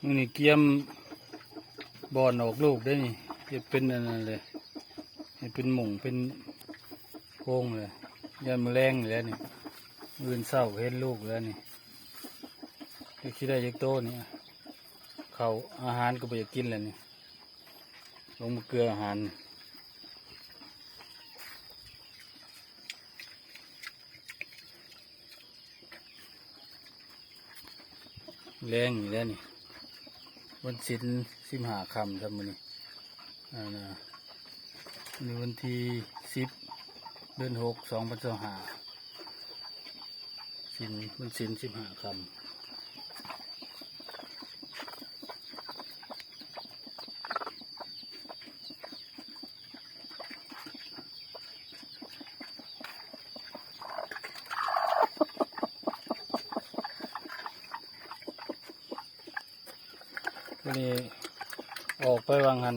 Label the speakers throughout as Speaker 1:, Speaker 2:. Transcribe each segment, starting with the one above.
Speaker 1: นี่เกียมบอนออกลูกได้นี่จะเป็นอะไรเลยเป็นหม่งเป็นโค้งเลยยันแมลงแล้วนี่อื่นเศร้าเห็นลูกแล้วนี่คิดได้ยักโตนี่เขาอาหารก็ไปอยากกินแล้วนี่ลงมาเกลืออาหารแรงอยู่แล้วนี่วันศิล15 ค่ำทำมันนี่ในวันที่10 เดือน 6 2025วันศิล15 ค่ำนี่ออกไปวางหัน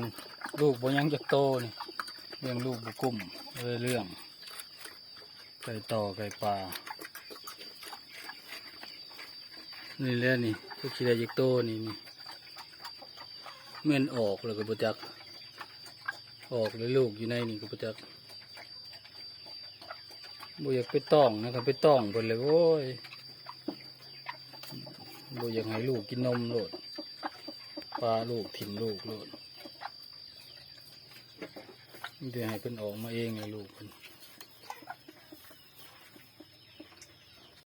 Speaker 1: ลูกบ่ยังจักโตนี่เลี้ยงลูกบุกุ้มเรื่องไก่ต่อไก่ปลานี่แหละนี่ก็คิดได้จักโตนี่เม่นออกแล้วก็บ่จักออกเลยลูกอยู่ในนี่ก็บ่จักบ่อยากไปต้องนะครับไปต้องเพิ่นเลยโว้ยบ่อยากให้ลูกกินนมโลดปลาลูกถิ่มลูกโลดเดี๋ยวให้เพิ่นออกมาเองเลยลูกเพิ่น